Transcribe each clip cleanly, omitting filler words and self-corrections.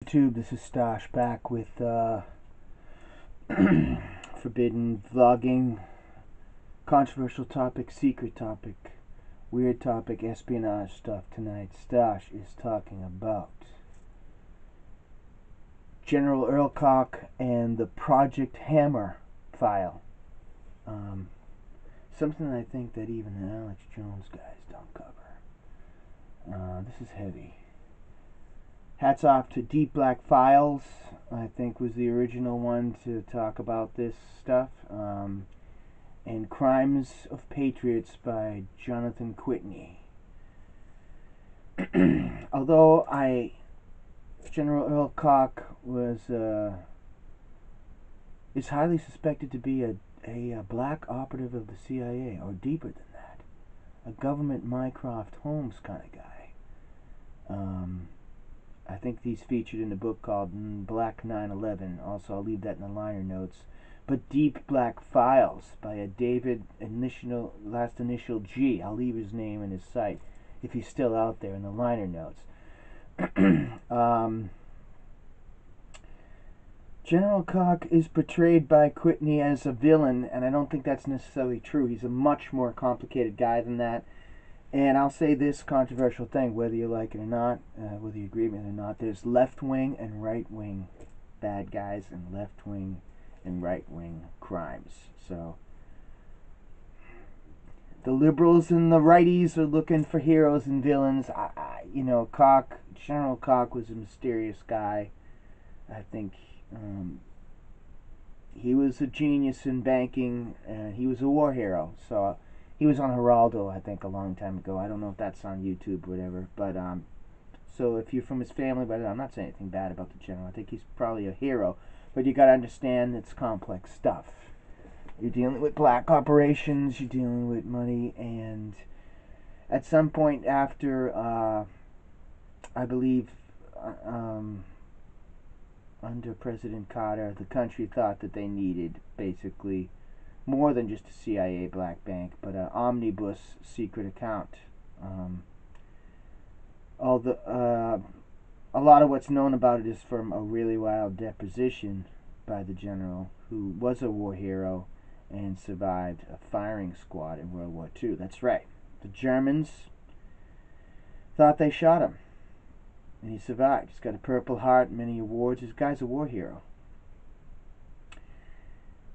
YouTube, this is Stash back with forbidden vlogging, controversial topic, secret topic, weird topic, espionage stuff. Tonight Stash is talking about General Earle Cocke and the Project Hammer file. Something I think that even the Alex Jones guys don't cover. This is heavy. Hats off to Deep Black Files, I think was the original one to talk about this stuff. And Crimes of Patriots by Jonathan KWITNY. Although General Earle Cocke is highly suspected to be a black operative of the CIA, or deeper than that, a government Mycroft Holmes kind of guy. I think these featured in a book called Black 9/11. Also, I'll leave that in the liner notes. But Deep Black Files by a David last initial G. I'll leave his name and his site if he's still out there in the liner notes. General Cocke is portrayed by KWITNY as a villain, and I don't think that's necessarily true. He's a much more complicated guy than that. And I'll say this controversial thing, whether you like it or not, whether you agree with it or not, there's left-wing and right-wing bad guys and left-wing and right-wing crimes. So the liberals and the righties are looking for heroes and villains. General Cocke was a mysterious guy. I think he was a genius in banking, and he was a war hero. So he was on Geraldo, I think, a long time ago. I don't know if that's on YouTube or whatever. But so if you're from his family, but I'm not saying anything bad about the general. I think he's probably a hero. But you got to understand it's complex stuff. You're dealing with black operations. You're dealing with money. And at some point after, I believe, under President Carter, the country thought that they needed basically more than just a CIA black bank, but an omnibus secret account. A lot of what's known about it is from a really wild deposition by the general, who was a war hero and survived a firing squad in World War II. That's right. The Germans thought they shot him, and he survived. He's got a Purple Heart, many awards. This guy's a war hero.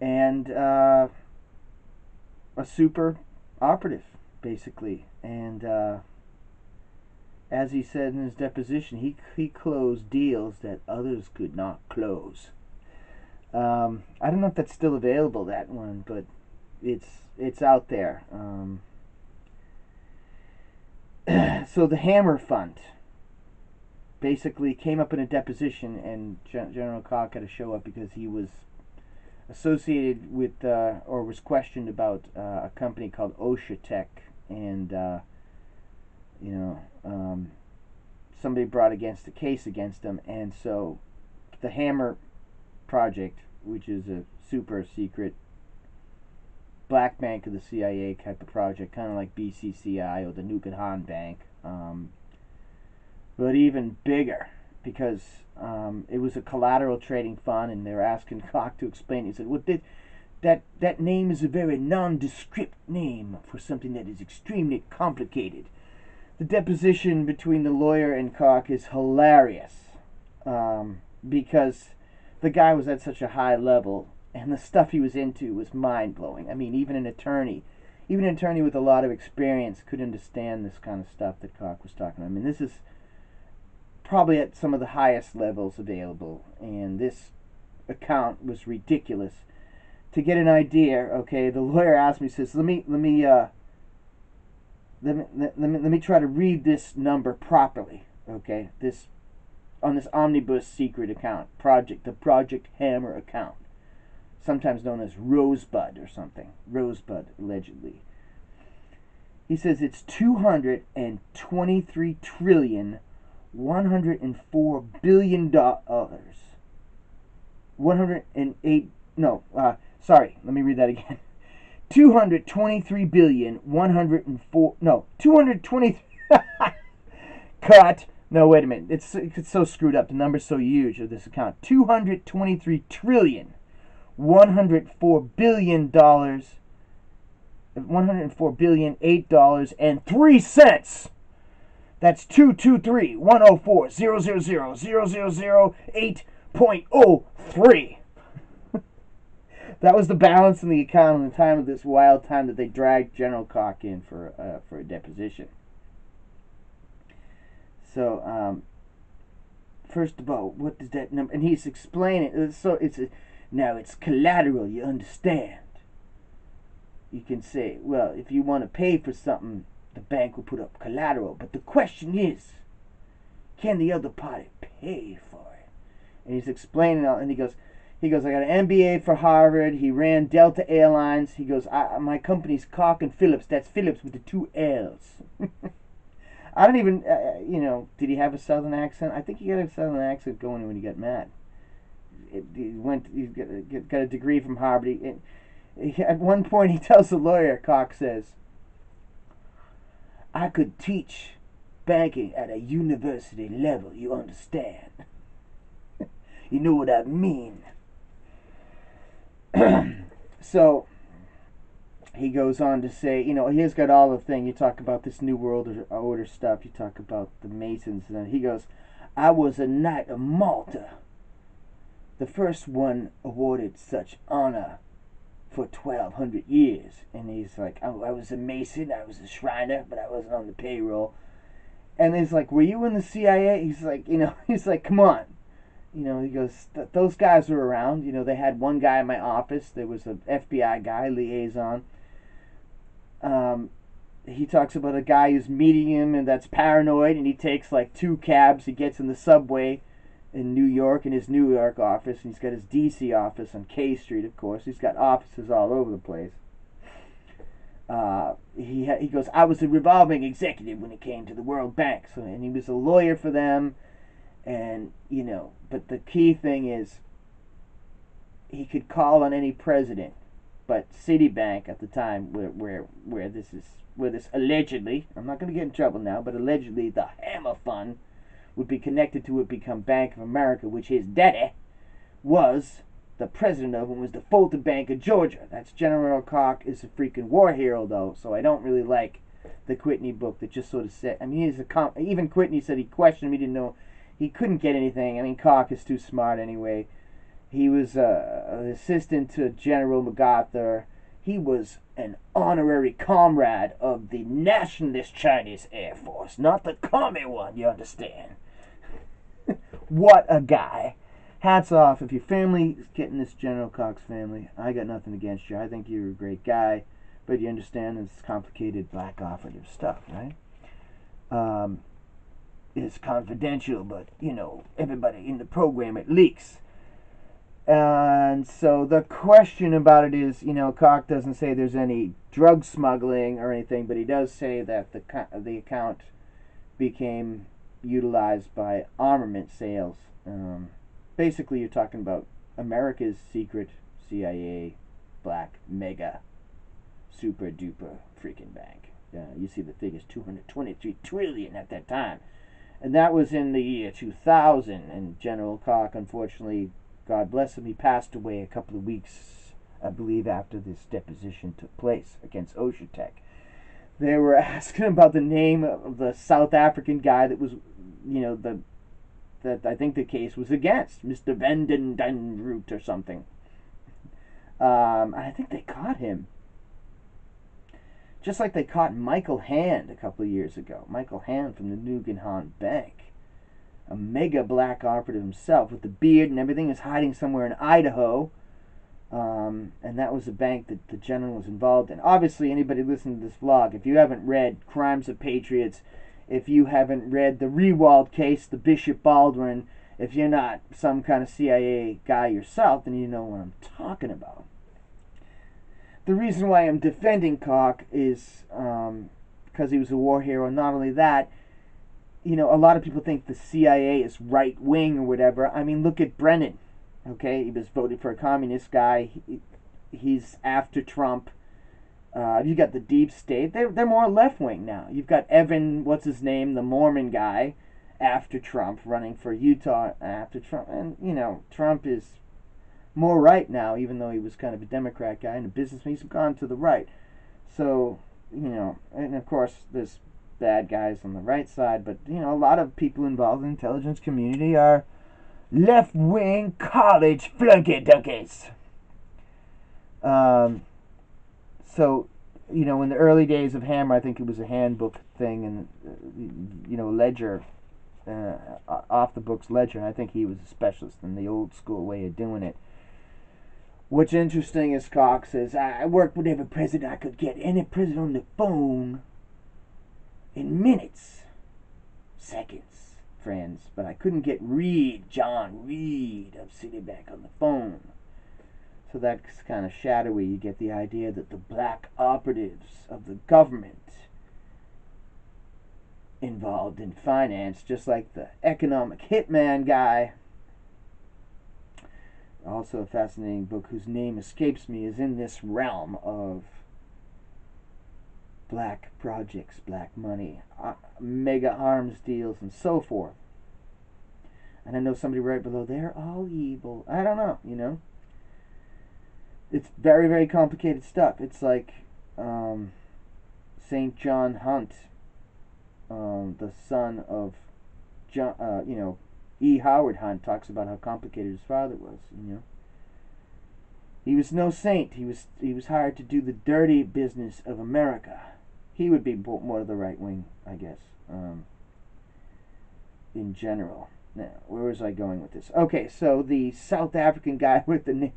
And a super operative, basically. And as he said in his deposition, he closed deals that others could not close. I don't know if that's still available, that one, but it's out there. So the Hammer Fund basically came up in a deposition, and General Cocke had to show up because he was associated with or was questioned about a company called OSHA Tech, and somebody brought a case against him, and so the Hammer Project, which is a super secret black bank of the CIA type of project, kind of like BCCI or the Nukahan Bank, but even bigger, because it was a collateral trading fund, and they were asking Cocke to explain. He said, "Well, that name is a very nondescript name for something that is extremely complicated." The deposition between the lawyer and Cocke is hilarious, because the guy was at such a high level, and the stuff he was into was mind-blowing. I mean, even an attorney with a lot of experience could understand this kind of stuff that Cocke was talking about. I mean, this is probably at some of the highest levels available, and this account was ridiculous. To get an idea, okay, the lawyer asked me, says, let me try to read this number properly, okay, on this omnibus secret account, the Project Hammer account, sometimes known as Rosebud or something, Rosebud allegedly. He says it's $223 trillion $104 billion. 108. No, sorry. Let me read that again. 223 billion 104. No, 220. Cut. No, wait a minute. It's so screwed up. The number's so huge of this account. 223 trillion, 104 billion dollars, 104 billion $8.03. That's 223-104-000-000-8.03. That was the balance in the account in the time of this wild time that they dragged General Cocke in for a deposition. So, first of all, what does that number? And he's explaining. So now it's collateral. You understand? You can say, well, if you want to pay for something, the bank will put up collateral. But the question is, can the other party pay for it? And he's explaining all, and he goes, I got an MBA for Harvard. He ran Delta Airlines. He goes, my company's Cocke and Phillips. That's Phillips with the 2 L's. I don't even, did he have a Southern accent? I think he got a Southern accent going when he got mad. He got a degree from Harvard. At one point, he tells the lawyer, Cocke says, I could teach banking at a university level, you understand? You know what I mean? So he goes on to say, he's got all the thing. You talk about this New World Order stuff. You talk about the Masons. And he goes, I was a Knight of Malta, the first one awarded such honor for 1,200 years. And he's like, I was a Mason, I was a Shriner, but I wasn't on the payroll. And he's like, were you in the CIA? He's like, he's like, come on. He goes, those guys were around. They had one guy in my office. There was an FBI guy, liaison. He talks about a guy who's meeting him and that's paranoid, and he takes like 2 cabs. He gets in the subway in New York, in his New York office, and he's got his DC office on K Street, of course. He's got offices all over the place. He goes, I was a revolving executive when it came to the World Bank, and he was a lawyer for them. And, but the key thing is he could call on any president, but Citibank at the time, where this allegedly, I'm not going to get in trouble now, but allegedly the Hammer Fund would be connected to it become Bank of America, which his daddy was the president of, and was the Fulton Bank of Georgia. That's General Cocke is a freaking war hero, though, so I don't really like the Quitney book that just sort of said, even Quitney said he questioned him, he didn't know. He couldn't get anything. Cocke is too smart anyway. He was an assistant to General MacArthur. He was an honorary comrade of the Nationalist Chinese Air Force, not the commie one, you understand? What a guy. Hats off. If your family is getting this General Cocke's family, I got nothing against you. I think you're a great guy, but you understand it's complicated black operative stuff, right? It's confidential, but, everybody in the program, it leaks. And so the question about it is, Cocke doesn't say there's any drug smuggling or anything, but he does say that the account became utilized by armament sales. Basically, you're talking about America's secret CIA black mega super duper freaking bank. You see the figures, 223 trillion at that time. And that was in the year 2000, and General Cocke, unfortunately, God bless him, he passed away a couple of weeks, I believe, after this deposition took place against Oshatec. They were asking about the name of the South African guy that was, that I think the case was against, Mr. Vanden Root or something. And I think they caught him. Just like they caught Michael Hand a couple of years ago. Michael Hand from the Guggenheim Bank. A mega black operative himself with the beard and everything, is hiding somewhere in Idaho. And that was a bank that the general was involved in. Obviously, anybody listening to this vlog, if you haven't read Crimes of Patriots, if you haven't read the Rewald case, the Bishop Baldwin, if you're not some kind of CIA guy yourself, then you know what I'm talking about. The reason why I'm defending Cocke is because he was a war hero. Not only that, a lot of people think the CIA is right-wing or whatever. Look at Brennan. Okay, he was voted for a communist guy. He's after Trump. You got the deep state. They're more left-wing now. You've got Evan, what's his name, the Mormon guy, after Trump, running for Utah after Trump. And, you know, Trump is more right now, even though he was kind of a Democrat guy and a businessman. He's gone to the right. So, you know, and of course there's bad guys on the right side, but, you know, a lot of people involved in the intelligence community are left-wing college flunky dunkies. So, you know, in the early days of Hammer, I think it was a handbook thing, and, you know, ledger, off the books ledger, and I think he was a specialist in the old school way of doing it. What's interesting is Cocke says, I worked with every president I could get, any president on the phone in minutes, seconds, friends, but I couldn't get John Reed of Citibank on the phone. So that's kind of shadowy. You get the idea that the black operatives of the government involved in finance, just like the economic hitman guy. Also a fascinating book whose name escapes me, is in this realm of black projects, black money, mega arms deals, and so forth. And I know somebody right below, they're all evil. I don't know, you know. It's very, very complicated stuff. It's like St. John Hunt, the son of John, you know, E. Howard Hunt, talks about how complicated his father was. You know, he was no saint. He was hired to do the dirty business of America. He would be more to the right wing, I guess, in general. Now, where was I going with this? Okay, so the South African guy with the name.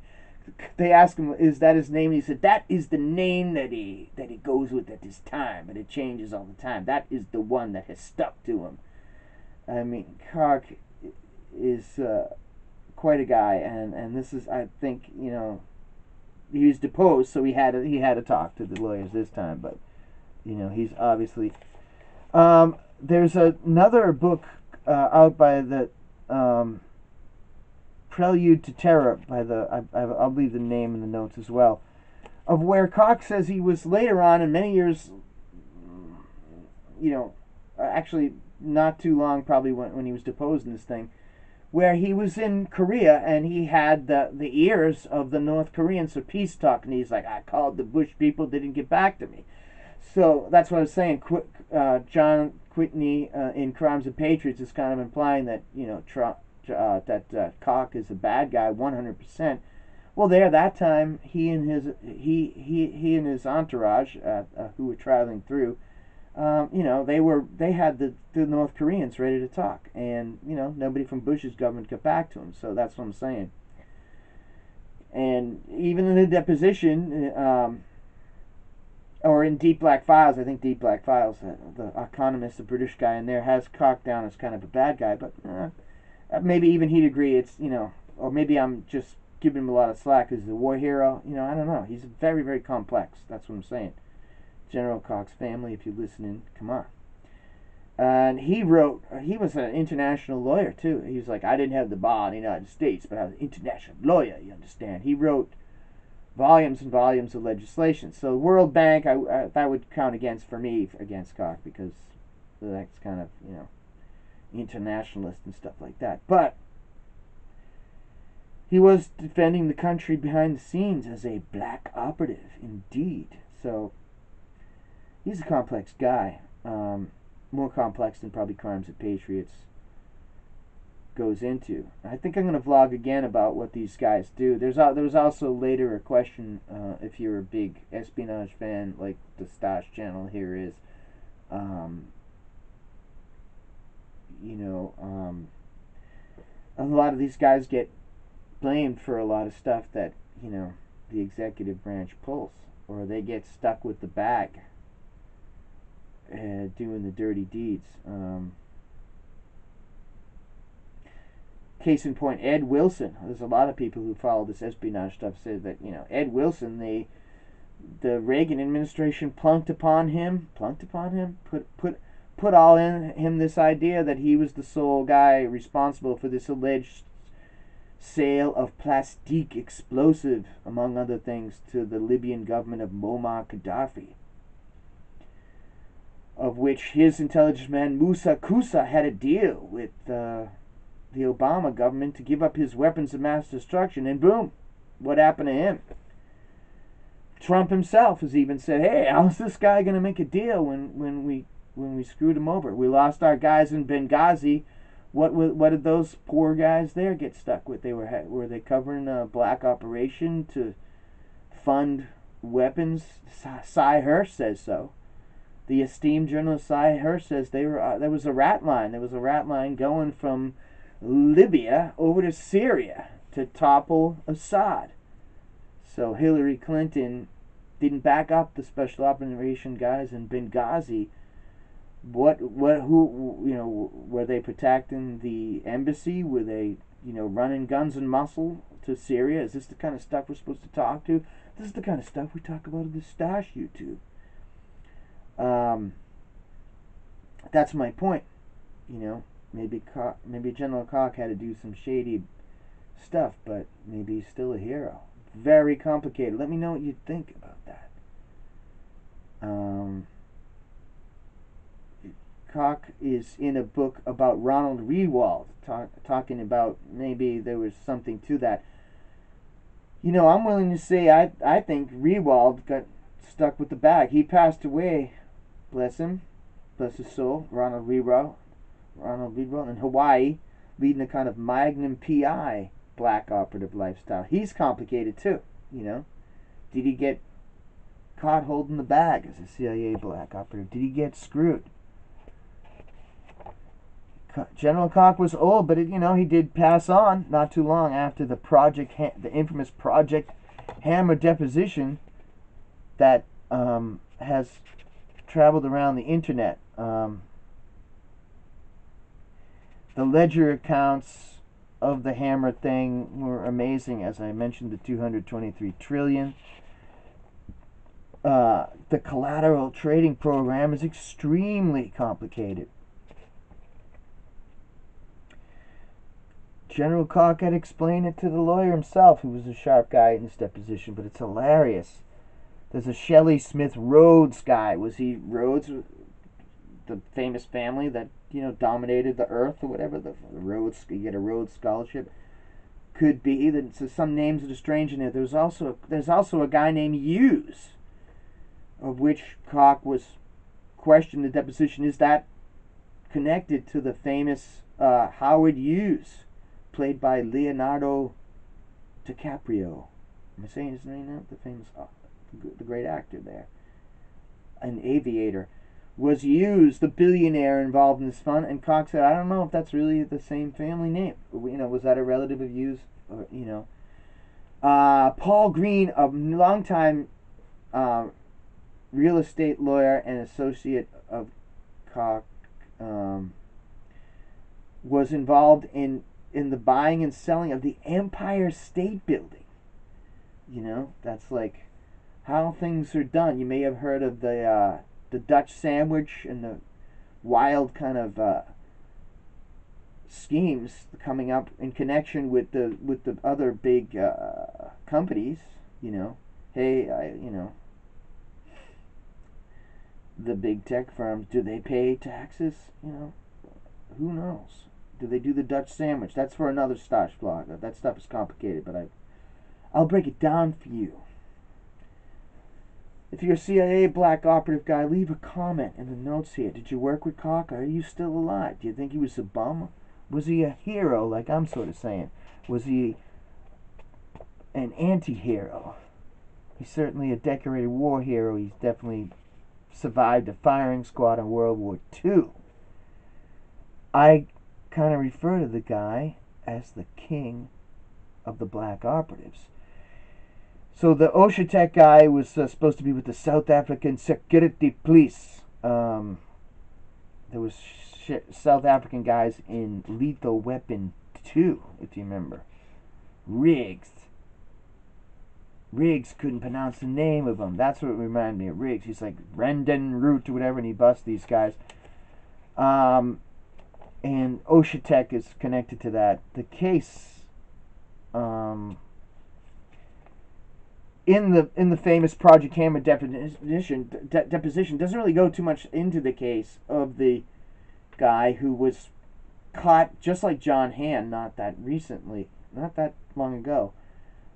They asked him, is that his name? And he said, that is the name that he goes with at this time, but it changes all the time. That is the one that has stuck to him. I mean, Cocke is quite a guy, and this is, I think, you know, he was deposed, so he had to talk to the lawyers this time, but, you know, he's obviously... there's another book out by the... Prelude to Terror by the, I'll leave the name in the notes as well, of where Cocke says he was later on, in many years, you know, actually not too long probably when he was deposed in this thing, where he was in Korea and he had the ears of the North Koreans for peace talk, and he's like, I called the Bush people, they didn't get back to me. So that's what I was saying. John KWITNY in Crimes of Patriots is kind of implying that, you know, that Cocke is a bad guy 100%. Well, there that time he and his entourage who were traveling through, you know, they had the North Koreans ready to talk, and you know, nobody from Bush's government got back to him. So that's what I'm saying. And even in the deposition, or in Deep Black Files, I think Deep Black Files, the economist, the British guy in there, has Cocke down as kind of a bad guy, but maybe even he'd agree it's, you know, or maybe I'm just giving him a lot of slack because he's a war hero. You know, I don't know. He's very, very complex. That's what I'm saying. General Cocke's family, if you're listening, come on. And he was an international lawyer too. He was like, I didn't have the bar in the United States, but I was an international lawyer, you understand. He wrote volumes and volumes of legislation. So World Bank, that would count against Cocke, because that's kind of, you know, internationalist and stuff like that. But he was defending the country behind the scenes as a black operative, indeed. So he's a complex guy, more complex than probably Crimes of Patriots goes into. I think I'm going to vlog again about what these guys do. There was also later a question, if you're a big espionage fan like the Stash channel here is, you know, a lot of these guys get blamed for a lot of stuff that, you know, the executive branch pulls, or they get stuck with the bag doing the dirty deeds. Case in point, Ed Wilson. There's a lot of people who follow this espionage stuff say that, you know, Ed Wilson, the Reagan administration plunked upon him, put all in him this idea that he was the sole guy responsible for this alleged sale of plastique explosive, among other things, to the Libyan government of Muammar Gaddafi. of which his intelligence man Musa Kusa had a deal with the Obama government to give up his weapons of mass destruction, and boom, what happened to him? Trump himself has even said, "Hey, how's this guy going to make a deal when we screwed him over? We lost our guys in Benghazi. What did those poor guys there get stuck with? Were they covering a black operation to fund weapons?" Cy Hirsch says so. The esteemed journalist Cy Hirsch says there was a rat line. There was a rat line going from Libya over to Syria to topple Assad. So Hillary Clinton didn't back up the special operation guys in Benghazi. Who were they protecting the embassy? Were they running guns and muscle to Syria? Is this the kind of stuff we're supposed to talk to? This is the kind of stuff we talk about in the Stash YouTube. That's my point. Maybe General Cocke had to do some shady stuff, but maybe he's still a hero. Very complicated. Let me know what you think about that. Cocke is in a book about Ronald Rewald, talking about maybe there was something to that. I'm willing to say I think Rewald got stuck with the bag. He passed away, bless him, bless his soul, Ronald Rewald in Hawaii, leading a kind of Magnum PI black operative lifestyle. He's complicated too, Did he get caught holding the bag as a CIA black operative? Did he get screwed? General Cocke was old, but he did pass on not too long after the infamous Project Hammer deposition that has traveled around the internet. The ledger accounts of the Hammer thing were amazing. As I mentioned, the 223 trillion. The collateral trading program is extremely complicated. General Cocke had explained it to the lawyer himself, who was a sharp guy in this deposition, but it's hilarious. There's a Shelley Smith Rhodes guy. Was he Rhodes, the famous family that dominated the earth or whatever? The Rhodes, you get a Rhodes scholarship. Could be. So some names that are strange in there. There's also a guy named Hughes, of which Cocke was questioned in the deposition. Is that connected to the famous Howard Hughes, played by Leonardo DiCaprio? Am I saying his name now? The famous, the great actor there, an aviator. Was Hughes the billionaire involved in this fund? And Cocke said, I don't know if that's really the same family name. Was that a relative of Hughes? Or, Paul Green, a longtime real estate lawyer and associate of Cocke, was involved in the buying and selling of the Empire State Building. That's like how things are done. You may have heard of the Dutch sandwich and the wild kind of schemes coming up in connection with the other big companies. The big tech firms, do they pay taxes? Who knows? Do they do the Dutch sandwich? That's for another Stash blog. That stuff is complicated, but I'll break it down for you. If you're a CIA black operative guy, leave a comment in the notes here. Did you work with Cocke? Are you still alive? Do you think he was a bum? Was he a hero, like I'm sort of saying? Was he an anti-hero? He's certainly a decorated war hero. He's definitely survived a firing squad in World War II. I kind of refer to the guy as the king of the black operatives. So the Oshatec guy was supposed to be with the South African Security Police. There was South African guys in Lethal Weapon 2, if you remember. Riggs couldn't pronounce the name of him. That's what reminded me of Riggs. He's like Brendan Root or whatever, and he busts these guys. And Oshatec is connected to that. The case in the famous Project Hammer deposition doesn't really go too much into the case of the guy who was caught just like John Hand not that long ago.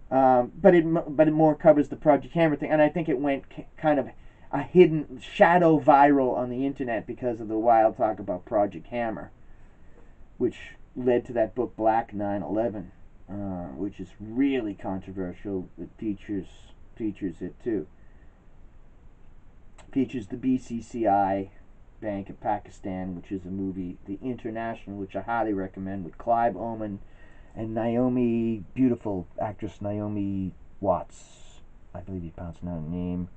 But it more covers the Project Hammer thing, and I think it went kind of a hidden shadow viral on the internet because of the wild talk about Project Hammer, which led to that book Black 9/11, which is really controversial. It features it too. Features the BCCI Bank of Pakistan, which is a movie, The International, which I highly recommend, with Clive Owen and Naomi, beautiful actress Naomi Watts, I believe you pronounce her name.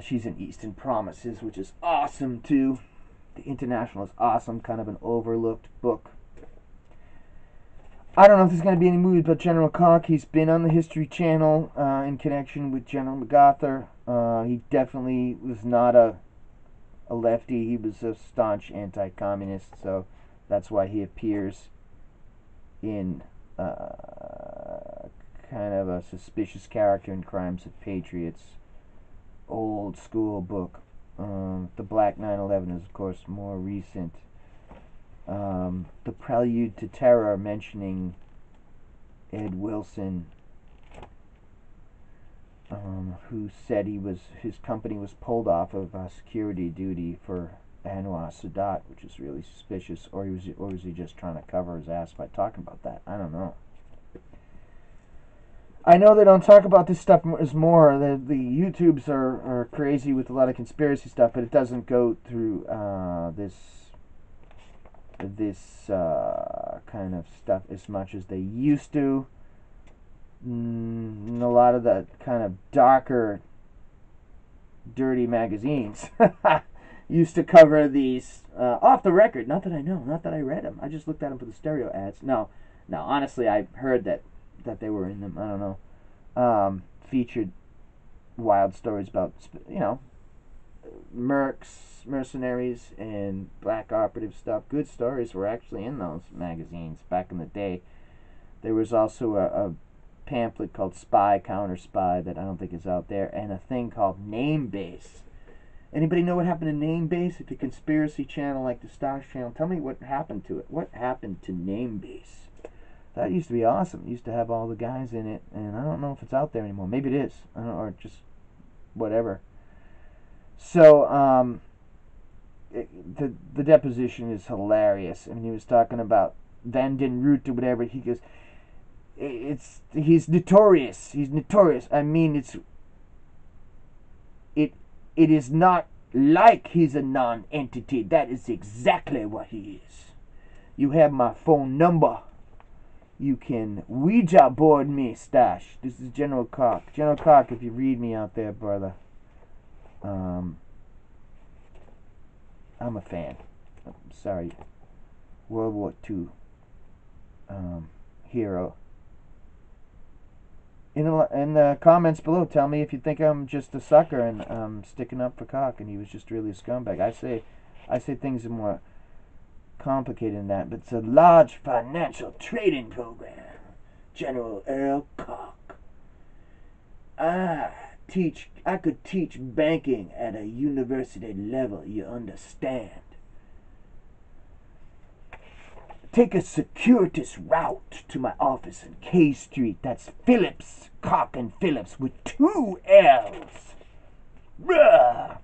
She's in Eastern Promises, which is awesome too. The International is awesome, kind of an overlooked book. I don't know if there's going to be any movies about General Cocke. He's been on the History Channel in connection with General MacArthur. He definitely was not a lefty. He was a staunch anti-communist, so that's why he appears in kind of a suspicious character in Crimes of Patriots. Old school book. The Black 9/11 is, of course, more recent. The Prelude to Terror, mentioning Ed Wilson, who said his company was pulled off of security duty for Anwar Sadat, which is really suspicious, or was he just trying to cover his ass by talking about that? I don't know. I know they don't talk about this stuff as more. The YouTubes are crazy with a lot of conspiracy stuff, but it doesn't go through this kind of stuff as much as they used to. A lot of the kind of darker, dirty magazines used to cover these off the record. Not that I know, not that I read them. I just looked at them for the stereo ads. No, honestly, I heard that they were in them. I don't know. Featured wild stories about, mercenaries and black operative stuff. Good stories were actually in those magazines back in the day. There was also a pamphlet called Spy Counter Spy that I don't think is out there, and a thing called Name Base. Anybody know what happened to Name Base? If a conspiracy channel like the Stars Channel, tell me what happened to it. What happened to Name Base? That used to be awesome. It used to have all the guys in it, and I don't know if it's out there anymore. Maybe it is. I don't know, or just whatever. So, the deposition is hilarious. I mean, he was talking about Van den Root or whatever. He goes, he's notorious. He's notorious. I mean, it is not like he's a non-entity. That is exactly what he is. You have my phone number. You can Ouija board me, Stash. This is General Cocke. General Cocke, if you read me out there, brother, I'm a fan. I'm sorry. World War II hero. In the comments below, tell me if you think I'm just a sucker and sticking up for Cocke and he was just really a scumbag. I say things are more complicated than that, but it's a large financial trading program. General Earle Cocke. I could teach banking at a university level, you understand. Take a circuitous route to my office in K Street. That's Phillips, Cocke and Phillips with 2 L's. Bruh.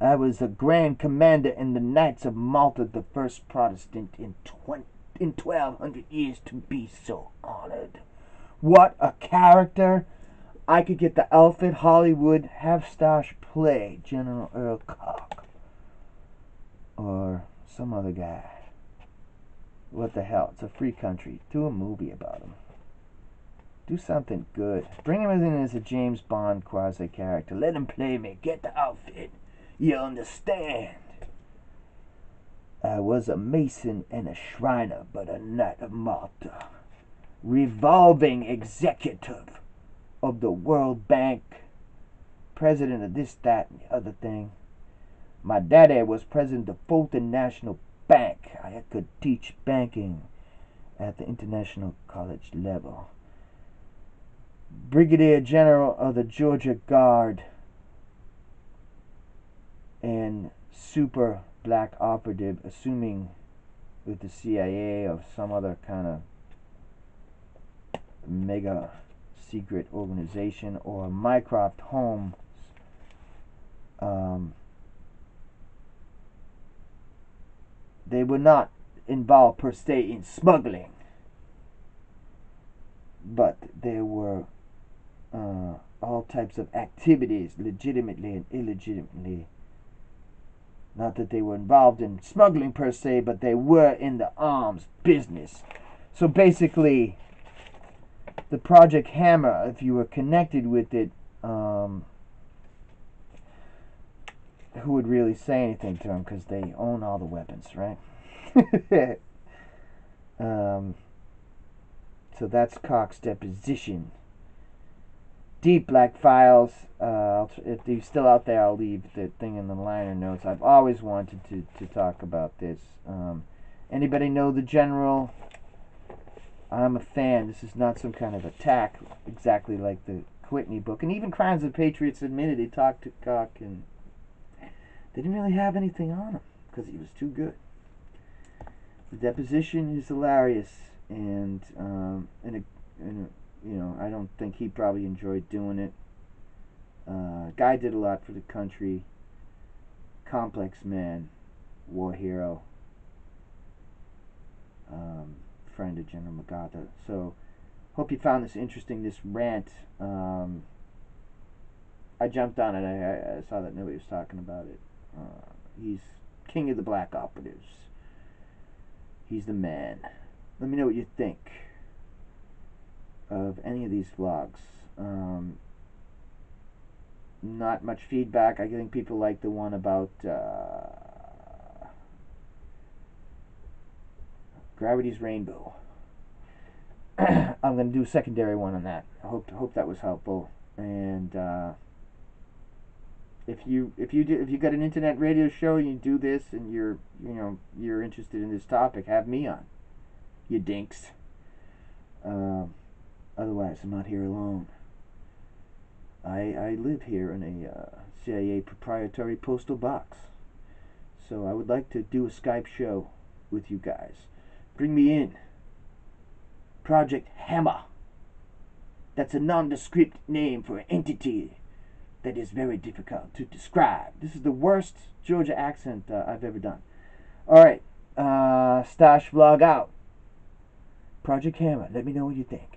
I was a Grand Commander in the Knights of Malta, the first Protestant in 1,200 years to be so honored. What a character. I could get the outfit Hollywood, have Stash play General Earle Cocke. Or some other guy. What the hell? It's a free country. Do a movie about him. Do something good. Bring him in as a James Bond quasi-character. Let him play me. Get the outfit. You understand? I was a mason and a shriner, but a Knight of Malta. Revolving executive of the World Bank. President of this, that, and the other thing. My daddy was president of Fulton National Bank. I could teach banking at the international college level. Brigadier General of the Georgia Guard and super black operative, assuming with the CIA or some other kind of mega secret organization, or Mycroft Holmes, they were not involved per se in smuggling, but there were all types of activities, legitimately and illegitimately. Not that they were involved in smuggling per se, but they were in the arms business. So basically, the Project Hammer, if you were connected with it, who would really say anything to them, because they own all the weapons, right? So that's Cocke's deposition. Deep Black Files. If you're still out there, I'll leave the thing in the liner notes. I've always wanted to talk about this. Anybody know the General? I'm a fan. This is not some kind of attack, exactly like the KWITNY book. And even Crimes of Patriots admitted he talked to Cocke, and they didn't really have anything on him because he was too good. The deposition is hilarious, and you know, I don't think he probably enjoyed doing it. Guy did a lot for the country. Complex man, war hero, friend of General MacArthur. So, hope you found this interesting, this rant. I jumped on it. I saw that nobody was talking about it. He's king of the black operatives. He's the man. Let me know what you think of any of these vlogs. Not much feedback. I think people like the one about Gravity's Rainbow. I'm going to do a secondary one on that. I hope that was helpful. And if you got an internet radio show and you do this and you're interested in this topic, have me on. You dinks. Otherwise, I'm not here alone. I live here in a CIA proprietary postal box. So I would like to do a Skype show with you guys. Bring me in. Project Hammer. That's a nondescript name for an entity that is very difficult to describe. This is the worst Georgia accent I've ever done. Alright, Stash Vlog out. Project Hammer, let me know what you think.